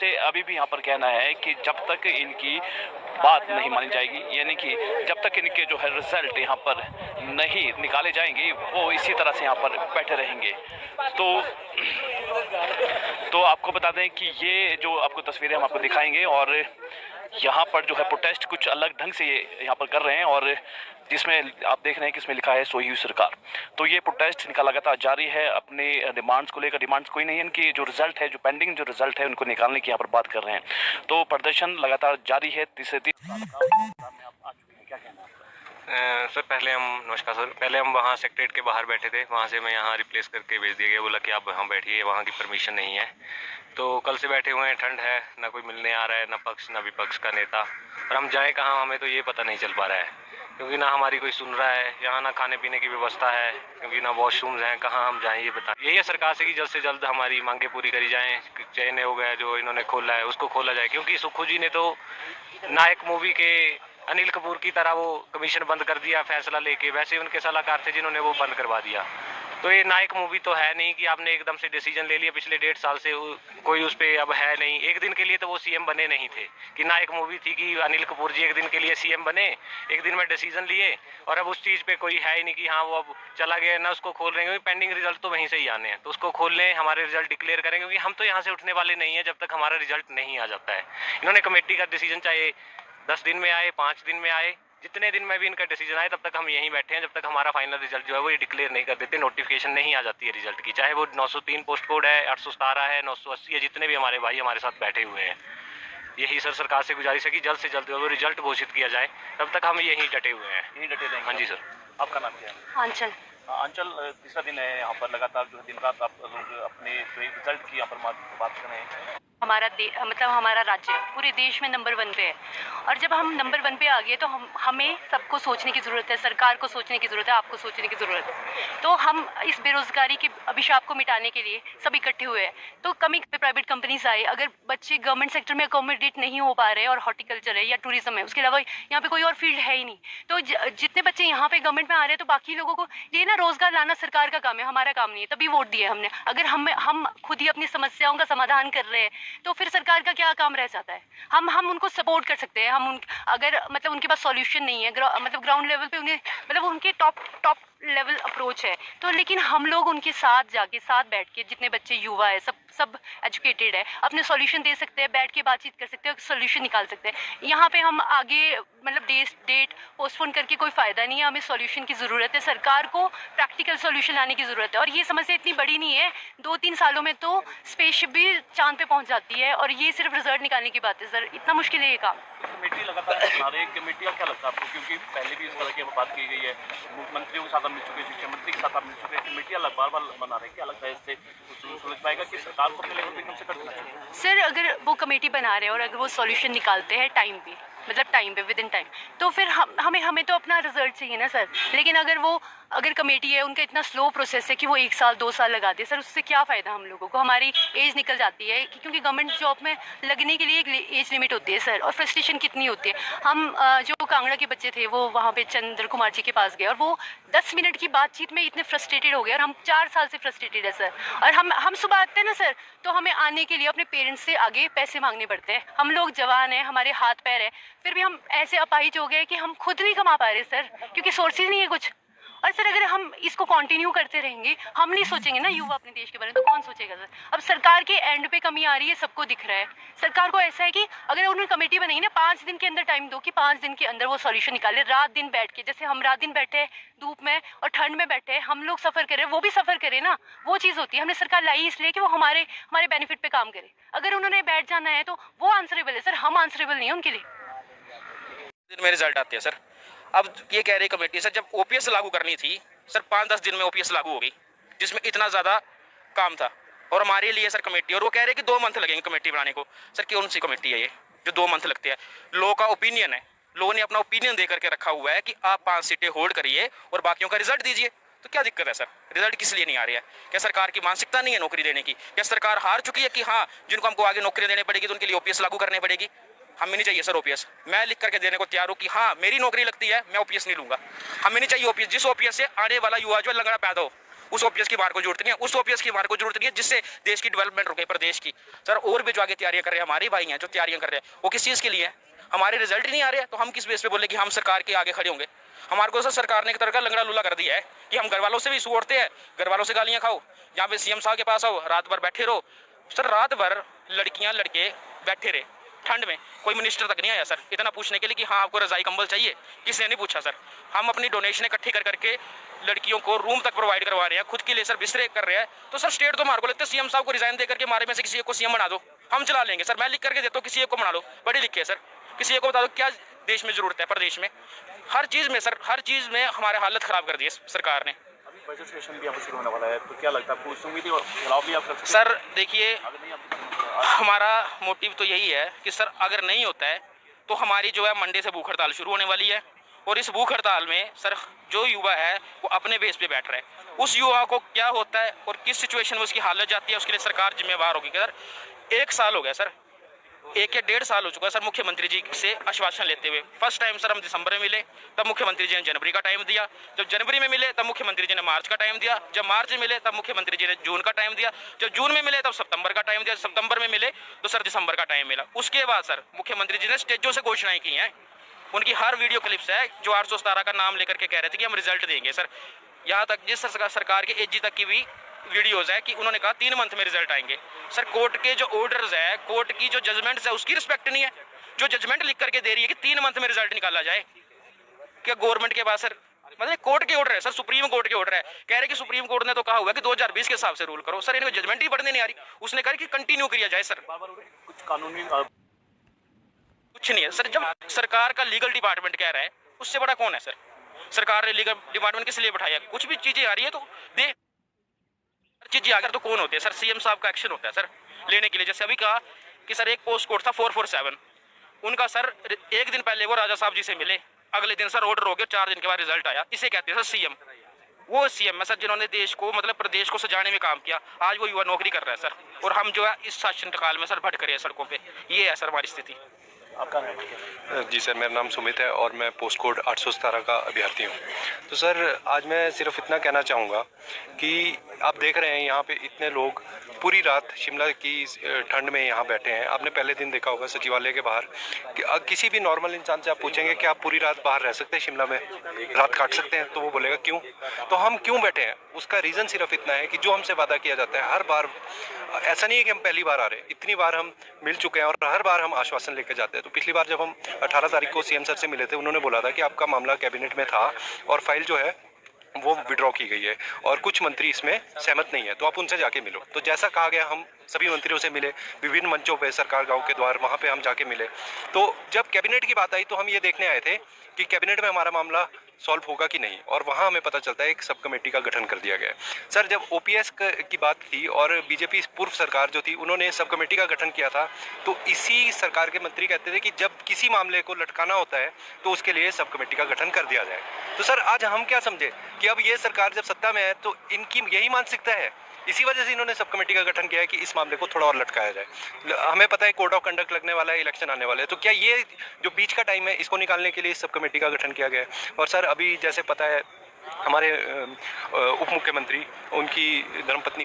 से अभी भी यहाँ पर कहना है कि जब तक इनकी बात नहीं मानी जाएगी, यानी कि जब तक इनके जो है रिजल्ट यहाँ पर नहीं निकाले जाएंगे, वो इसी तरह से यहाँ पर बैठे रहेंगे। तो आपको बता दें कि ये जो आपको तस्वीरें हम आपको दिखाएंगे, और यहाँ पर जो है प्रोटेस्ट कुछ अलग ढंग से ये यहाँ पर कर रहे हैं, और जिसमें आप देख रहे हैं कि इसमें लिखा है सोई हुई सरकार। तो ये प्रोटेस्ट इनका लगातार जारी है अपने डिमांड्स को लेकर। डिमांड्स कोई नहीं है, इनकी जो रिजल्ट है, जो पेंडिंग जो रिजल्ट है, उनको निकालने की यहाँ पर बात कर रहे हैं। तो प्रदर्शन लगातार जारी है। तीसरे दिन क्या कहना है सर? नमस्कार सर। पहले हम वहाँ सेक्रेटरीट के बाहर बैठे थे, वहाँ से मैं यहाँ रिप्लेस करके भेज दिया गया, बोला कि आप वहाँ बैठिए, वहाँ की परमिशन नहीं है। तो कल से बैठे हुए हैं, ठंड है, ना कोई मिलने आ रहा है, ना पक्ष ना विपक्ष का नेता, और हम जाएँ कहाँ हमें तो ये पता नहीं चल पा रहा है, क्योंकि ना हमारी कोई सुन रहा है, यहाँ ना खाने पीने की व्यवस्था है, क्योंकि ना वॉशरूम्स हैं, कहाँ हम जाएं ये बता। यही है सरकार से कि जल्द से जल्द हमारी मांगे पूरी करी जाएं। चैन हो गया जो इन्होंने खोला है उसको खोला जाए, क्योंकि सुक्खू जी ने तो नायक मूवी के अनिल कपूर की तरह वो कमीशन बंद कर दिया फैसला लेके, वैसे उनके सलाहकार थे जिन्होंने वो बंद करवा दिया। तो ये नायक मूवी तो है नहीं कि आपने एकदम से डिसीजन ले लिया, पिछले 1.5 साल से कोई उस पर अब है नहीं। एक दिन के लिए तो वो सीएम बने नहीं थे कि नायक मूवी थी कि अनिल कपूर जी एक दिन के लिए सीएम बने, एक दिन में डिसीजन लिए, और अब उस चीज़ पे कोई है ही नहीं कि हाँ वो अब चला गया ना, उसको खोल रहे हैं, क्योंकि पेंडिंग रिजल्ट तो वहीं से ही आने हैं, तो उसको खोल लें, हमारे रिजल्ट डिक्लेयर करें, क्योंकि हम तो यहाँ से उठने वाले नहीं हैं जब तक हमारा रिजल्ट नहीं आ जाता है। इन्होंने कमेटी का डिसीजन चाहे 10 दिन में आए, 5 दिन में आए, जितने दिन में भी इनका डिसीजन आए, तब तक हम यहीं बैठे हैं जब तक हमारा फाइनल रिजल्ट जो है वो ये डिक्लेयर नहीं कर देते, नोटिफिकेशन नहीं आ जाती है रिजल्ट की, चाहे वो 903 पोस्ट कोड है, 817 है, 980 है, जितने भी हमारे भाई हमारे साथ बैठे हुए हैं। यही सर सरकार से गुजारिश है कि जल्द से जल्द वो रिजल्ट घोषित किया जाए, तब तक हम यहीं डटे हुए हैं। यहीं डटे रहेंगे? हाँ जी सर। आपका नाम क्या है? आंचल। अंचल, तीसरा दिन है यहाँ पर, लगातार जो है दिन रात आप लोग अपने जो रिजल्ट की यहाँ पर बात कर रहे हैं। मतलब हमारा राज्य पूरे देश में नंबर 1 पे है, और जब हम नंबर 1 पे आ गए तो हमें सबको सोचने की ज़रूरत है, सरकार को सोचने की ज़रूरत है, आपको सोचने की ज़रूरत है। तो हम इस बेरोज़गारी के अभिशाप को मिटाने के लिए सब इकट्ठे हुए हैं। तो कमी प्राइवेट कंपनीज आए, अगर बच्चे गवर्नमेंट सेक्टर में अकोमोडेट नहीं हो पा रहे और हॉर्टिकल्चर है या टूरिज्म है, उसके अलावा यहाँ पे कोई और फील्ड है ही नहीं, तो जितने बच्चे यहाँ पे गवर्नमेंट में आ रहे हैं, तो बाकी लोगों को ये ना रोज़गार लाना सरकार का काम है, हमारा काम नहीं है, तभी वोट दिए हमने। अगर हम खुद ही अपनी समस्याओं का समाधान कर रहे हैं तो फिर सरकार का क्या काम रह जाता है? हम उनको सपोर्ट कर सकते हैं, अगर मतलब उनके पास सॉल्यूशन नहीं है, मतलब ग्राउंड लेवल पे उन्हें, मतलब उनके टॉप लेवल अप्रोच है, तो लेकिन हम लोग उनके साथ जाके, साथ बैठ के, जितने बच्चे युवा है, सब एजुकेटेड है, अपने सॉल्यूशन दे सकते हैं, बैठ के बातचीत कर सकते हैं, सॉल्यूशन निकाल सकते हैं। यहाँ पे हम आगे मतलब डेट पोस्टपोन करके कोई फ़ायदा नहीं है, हमें सॉल्यूशन की ज़रूरत है, सरकार को प्रैक्टिकल सॉल्यूशन लाने की ज़रूरत है। और ये समस्या इतनी बड़ी नहीं है, 2-3 सालों में तो स्पेसशिप भी चांद पे पहुँच जाती है, और ये सिर्फ रिजल्ट निकालने की बात है सर, इतना मुश्किल है ये काम। कमेटी लगातार बना रहे हैं, कमेटी का क्या लगता है आपको? क्योंकि पहले भी इस तरह की बात की गई है, मुख्यमंत्रियों के साथ मिल चुके, शिक्षा मंत्री के साथ आप मिल चुके, कमेटियाँ बार बार बना रहे हैं, क्या लगता है इससे समझ पाएगा कि सरकार को अपने लेवल पे एकदम से कर देना चाहिए? सर अगर वो कमेटी बना रहे हैं और अगर वो सॉल्यूशन निकालते हैं टाइम पे विद इन टाइम, तो फिर हमें तो अपना रिजल्ट चाहिए ना सर। लेकिन अगर कमेटी है, उनका इतना स्लो प्रोसेस है कि वो 1 साल 2 साल लगा दे, सर उससे क्या फ़ायदा हम लोगों को? हमारी एज निकल जाती है, क्योंकि गवर्नमेंट जॉब में लगने के लिए एक एज लिमिट होती है सर, और फ्रस्ट्रेशन कितनी होती है। हम जो कांगड़ा के बच्चे थे वो वहाँ पे चंद्र कुमार जी के पास गए, और वो 10 मिनट की बातचीत में इतने फ्रस्ट्रेटेड हो गए, और हम 4 साल से फ्रस्ट्रेटेड है सर। और हम सुबह आते हैं ना सर, तो हमें आने के लिए अपने पेरेंट्स से आगे पैसे मांगने पड़ते हैं। हम लोग जवान हैं, हमारे हाथ पैर है, फिर भी हम ऐसे अपाहिज हो गए कि हम खुद नहीं कमा पा रहे सर, क्योंकि सोर्सेज नहीं है कुछ। और सर अगर हम इसको कंटिन्यू करते रहेंगे, हम नहीं सोचेंगे ना युवा अपने देश के बारे में, तो कौन सोचेगा सर? अब सरकार के एंड पे कमी आ रही है, सबको दिख रहा है। सरकार को ऐसा है कि अगर उन्होंने कमेटी बनाई ना, 5 दिन के अंदर टाइम दो, कि 5 दिन के अंदर वो सॉल्यूशन निकाले, रात दिन बैठ के, जैसे हम रात दिन बैठे धूप में और ठंड में बैठे, हम लोग सफ़र करें, वो भी सफ़र करें ना, वो चीज़ होती है। हमने सरकार लाई इसलिए कि वो हमारे बेनिफिट पे काम करे। अगर उन्होंने बैठ जाना है तो वो आंसरेबल है सर, हम आंसरेबल नहीं है उनके लिए। दिन में रिजल्ट आते हैं सर। अब ये कह रही कमेटी सर, जब ओपीएस लागू करनी थी सर, 5-10 दिन में ओपीएस लागू हो गई, जिसमें इतना ज़्यादा काम था, और हमारे लिए सर कमेटी, और वो कह रहे कि 2 मंथ लगेंगे कमेटी बनाने को। सर कौन सी कमेटी है ये जो 2 मंथ लगते हैं? लोगों का ओपिनियन है, लोगों ने अपना ओपिनियन दे करके रखा हुआ है कि आप 5 सीटें होल्ड करिए और बाकियों का रिजल्ट दीजिए। तो क्या दिक्कत है सर? रिजल्ट किस लिए नहीं आ रही है? क्या सरकार की मानसिकता नहीं है नौकरी देने की? क्या सरकार हार चुकी है कि हाँ जिनको हमको आगे नौकरी देनी पड़ेगी तो उनके लिए ओपीएस लागू करनी पड़ेगी? हमें नहीं चाहिए सर ओपीएस। मैं लिख करके देने को तैयार हूँ कि हाँ मेरी नौकरी लगती है, मैं ओपीएस नहीं लूंगा। हमें नहीं चाहिए ओपीएस। जिस ओपीएस से आने वाला युवा जो लंगड़ा पैदा हो, उस ओपीएस की बाहर को जरूरत नहीं है, उस ओपीएस की बाहर को जरूरत नहीं है जिससे देश की डेवलपमेंट रुके प्रदेश की। सर और भी जो आगे तैयारियां कर रहे हैं हमारे भाई हैं जो तैयारियां कर रहे हैं, वो किस चीज़ के लिए है? हमारे रिजल्ट ही नहीं आ रहे हैं तो हम किस बेस पे बोले कि हम सरकार के आगे खड़े होंगे? हमारे को सर सरकार ने एक तरह का लंगड़ा लूला कर दिया है कि हम घर वालों से भी इशू उड़ते हैं, घर वालों से गालियां खाओ, यहाँ पे सीएम साहब के पास आओ, रात भर बैठे रहो। सर रात भर लड़कियां लड़के बैठे रहे ठंड में, कोई मिनिस्टर तक नहीं आया सर इतना पूछने के लिए कि हाँ आपको रजाई कंबल चाहिए, किसी ने नहीं पूछा सर। हम अपनी डोनेशन इकट्ठी कर करके लड़कियों को रूम तक प्रोवाइड करवा रहे हैं, खुद के लिए सर बिस्तरे कर रहे हैं। तो सर स्टेट तो मार को लेते, सीएम साहब को रिजाइन दे करके हमारे में से किसी एक को सीएम बना दो, हम चला लेंगे सर। मैं लिख करके देता हूँ, किसी एक को बना लो, बड़ी लिखे है सर, किसी एक को बता दो क्या देश में जरूरत है। प्रदेश में हर चीज़ में सर, हर चीज़ में हमारे हालत खराब कर दी है सरकार ने। बजट सेशन भी अब शुरू होने वाला है, तो क्या लगता है आपको उस उम्मीद खिलाफ भी आप कर सकते हैं? सर देखिए, हमारा मोटिव तो यही है कि सर अगर नहीं होता है तो हमारी जो है मंडे से भूख हड़ताल शुरू होने वाली है, और इस भूख हड़ताल में सर जो युवा है वो अपने बेस पे बैठ रहा है। उस युवा को क्या होता है और किस सिचुएशन में उसकी हालत जाती है उसके लिए सरकार जिम्मेवार होगी। सर 1 साल हो गया सर, 1 या 1.5 साल हो चुका है सर मुख्यमंत्री जी से आश्वासन लेते हुए। फर्स्ट टाइम सर हम दिसंबर में मिले, तब मुख्यमंत्री जी ने जनवरी का टाइम दिया, जब जनवरी में मिले तब मुख्यमंत्री जी ने मार्च का टाइम दिया, जब मार्च में मिले तब मुख्यमंत्री जी ने जून का टाइम दिया, जब जून में मिले तब सितंबर का टाइम दिया, सितंबर में मिले तो सर दिसंबर का टाइम मिला। उसके बाद सर मुख्यमंत्री जी ने स्टेजों से घोषणाएं की हैं, उनकी हर वीडियो क्लिप्स है जो 817 का नाम लेकर के कह रहे थे कि हम रिजल्ट देंगे सर। यहाँ तक जिस सरकार के एजी तक की भी वीडियोस है कि उन्होंने कहा 3 मंथ में रिजल्ट आएंगे। सर कोर्ट के जो ऑर्डर्स है, कोर्ट की जो जजमेंट्स है उसकी रिस्पेक्ट नहीं है। जो जजमेंट लिख करके दे रही है कि 3 मंथ में रिजल्ट निकाला जाए, क्या गवर्नमेंट के पास सर मतलब कोर्ट के ऑर्डर है सर, सुप्रीम कोर्ट के ऑर्डर है। कह रहे कि सुप्रीम कोर्ट ने तो कहा हुआ है कि 2020 के हिसाब से रूल करो। सर इनको जजमेंट ही पढ़ने नहीं आ रही, उसने कहा कि कंटिन्यू किया जाए सर। कुछ कानूनी कुछ नहीं है सर, जब सरकार का लीगल डिपार्टमेंट कह रहा है उससे बड़ा कौन है सर? सरकार ने लीगल डिपार्टमेंट किस लिए बैठाया? कुछ भी चीजें आ रही है तो दे चीजें आकर तो कौन होते हैं सर? सीएम साहब का एक्शन होता है सर लेने के लिए। जैसे अभी कहा कि सर एक पोस्ट कोड था 447, उनका सर 1 दिन पहले वो राजा साहब जी से मिले, अगले दिन सर ऑर्डर हो गया, 4 दिन के बाद रिजल्ट आया। इसे कहते हैं सर सीएम। वो सीएम है सर जिन्होंने देश को मतलब प्रदेश को सजाने में काम किया। आज वो युवा नौकरी कर रहा है सर, और हम जो है इस शासनकाल में सर भटक रहे हैं सड़कों पे। ये है सर हमारी स्थिति। आपका नाम है? जी सर, मेरा नाम सुमित है और मैं पोस्ट कोड 817 का अभ्यर्थी हूँ। तो सर आज मैं सिर्फ इतना कहना चाहूँगा कि आप देख रहे हैं यहाँ पे इतने लोग पूरी रात शिमला की ठंड में यहाँ बैठे हैं। आपने पहले दिन देखा होगा सचिवालय के बाहर कि किसी भी नॉर्मल इंसान से आप पूछेंगे कि आप पूरी रात बाहर रह सकते हैं, शिमला में रात काट सकते हैं, तो वो बोलेगा क्यों। तो हम क्यों बैठे हैं उसका रीज़न सिर्फ इतना है कि जो हमसे वादा किया जाता है हर बार, ऐसा नहीं है कि हम पहली बार आ रहे हैं, इतनी बार हम मिल चुके हैं और हर बार हम आश्वासन लेकर जाते हैं। तो पिछली बार जब हम 18 तारीख को सीएम सर से मिले थे, उन्होंने बोला था कि आपका मामला कैबिनेट में था और फाइल जो है वो विड्रॉ की गई है और कुछ मंत्री इसमें सहमत नहीं है, तो आप उनसे जाके मिलो। तो जैसा कहा गया हम सभी मंत्रियों से मिले, विभिन्न मंचों पे, सरकार गांव के द्वार, वहाँ पे हम जाके मिले। तो जब कैबिनेट की बात आई तो हम ये देखने आए थे कि कैबिनेट में हमारा मामला सॉल्व होगा कि नहीं, और वहाँ हमें पता चलता है एक सब कमेटी का गठन कर दिया गया है। सर जब ओपीएस की बात थी और बीजेपी पूर्व सरकार जो थी उन्होंने सब कमेटी का गठन किया था, तो इसी सरकार के मंत्री कहते थे कि जब किसी मामले को लटकाना होता है तो उसके लिए सब कमेटी का गठन कर दिया जाए। तो सर आज हम क्या समझे कि अब ये सरकार जब सत्ता में है तो इनकी यही मानसिकता है, इसी वजह से इन्होंने सब कमेटी का गठन किया है कि इस मामले को थोड़ा और लटकाया जाए। हमें पता है कोड ऑफ कंडक्ट लगने वाला है, इलेक्शन आने वाले हैं, तो क्या ये जो बीच का टाइम है इसको निकालने के लिए सब कमेटी का गठन किया गया है। और सर अभी जैसे पता है हमारे उप मुख्यमंत्री, उनकी धर्मपत्नी